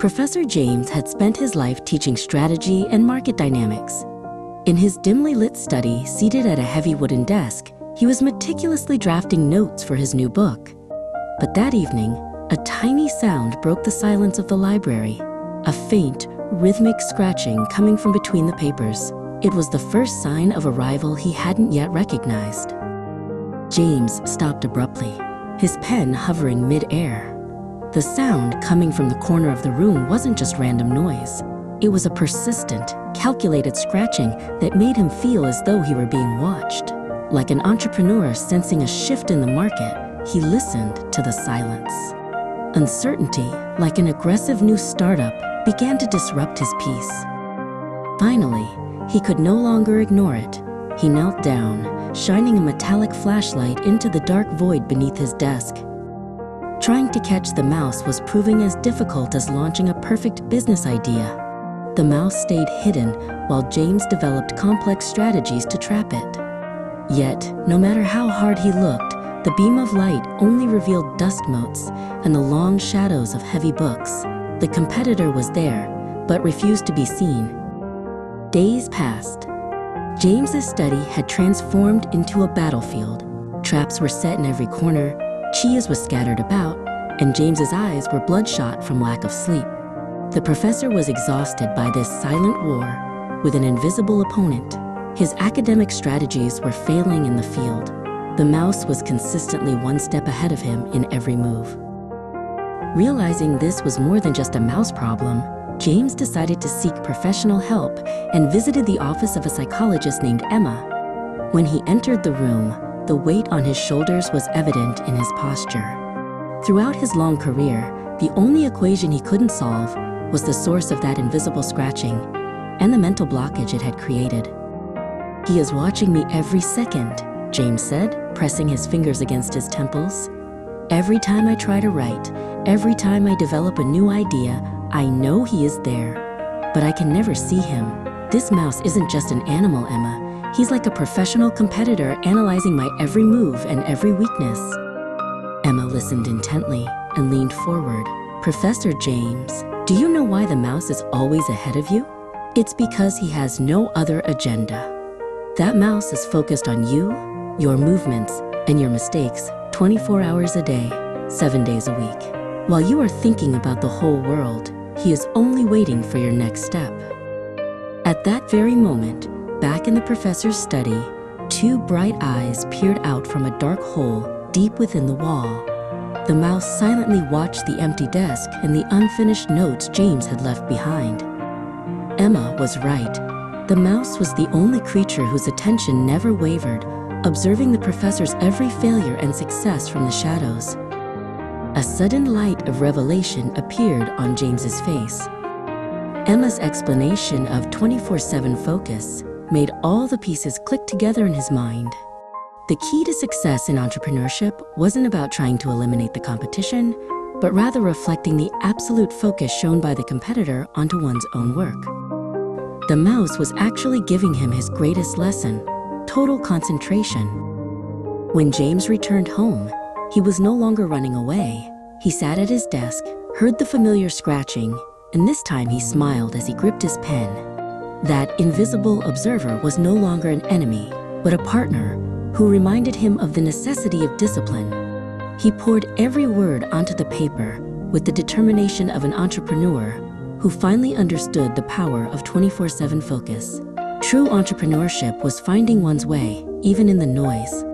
Professor James had spent his life teaching strategy and market dynamics. In his dimly lit study, seated at a heavy wooden desk, he was meticulously drafting notes for his new book. But that evening, a tiny sound broke the silence of the library, a faint, rhythmic scratching coming from between the papers. It was the first sign of arrival he hadn't yet recognized. James stopped abruptly, his pen hovering mid-air. The sound coming from the corner of the room wasn't just random noise. It was a persistent, calculated scratching that made him feel as though he were being watched. Like an entrepreneur sensing a shift in the market, he listened to the silence. Uncertainty, like an aggressive new startup, began to disrupt his peace. Finally, he could no longer ignore it. He knelt down, shining a metallic flashlight into the dark void beneath his desk. Trying to catch the mouse was proving as difficult as launching a perfect business idea. The mouse stayed hidden while James developed complex strategies to trap it. Yet, no matter how hard he looked, the beam of light only revealed dust motes and the long shadows of heavy books. The competitor was there, but refused to be seen. Days passed. James's study had transformed into a battlefield. Traps were set in every corner, cheese was scattered about, and James's eyes were bloodshot from lack of sleep. The professor was exhausted by this silent war with an invisible opponent. His academic strategies were failing in the field. The mouse was consistently one step ahead of him in every move. Realizing this was more than just a mouse problem, James decided to seek professional help and visited the office of a psychologist named Emma. When he entered the room, the weight on his shoulders was evident in his posture. Throughout his long career, the only equation he couldn't solve was the source of that invisible scratching and the mental blockage it had created. "He is watching me every second," James said, pressing his fingers against his temples. "Every time I try to write, every time I develop a new idea, I know he is there, but I can never see him. This mouse isn't just an animal, Emma. He's like a professional competitor analyzing my every move and every weakness." Emma listened intently and leaned forward. "Professor James, do you know why the mouse is always ahead of you? It's because he has no other agenda. That mouse is focused on you, your movements, and your mistakes 24 hours a day, 7 days a week. While you are thinking about the whole world, he is only waiting for your next step." At that very moment, back in the professor's study, two bright eyes peered out from a dark hole deep within the wall. The mouse silently watched the empty desk and the unfinished notes James had left behind. Emma was right. The mouse was the only creature whose attention never wavered, observing the professor's every failure and success from the shadows. A sudden light of revelation appeared on James's face. Emma's explanation of 24/7 focus made all the pieces click together in his mind. The key to success in entrepreneurship wasn't about trying to eliminate the competition, but rather reflecting the absolute focus shown by the competitor onto one's own work. The mouse was actually giving him his greatest lesson: total concentration. When James returned home, he was no longer running away. He sat at his desk, heard the familiar scratching, and this time he smiled as he gripped his pen. That invisible observer was no longer an enemy, but a partner who reminded him of the necessity of discipline. He poured every word onto the paper with the determination of an entrepreneur who finally understood the power of 24/7 focus. True entrepreneurship was finding one's way, even in the noise.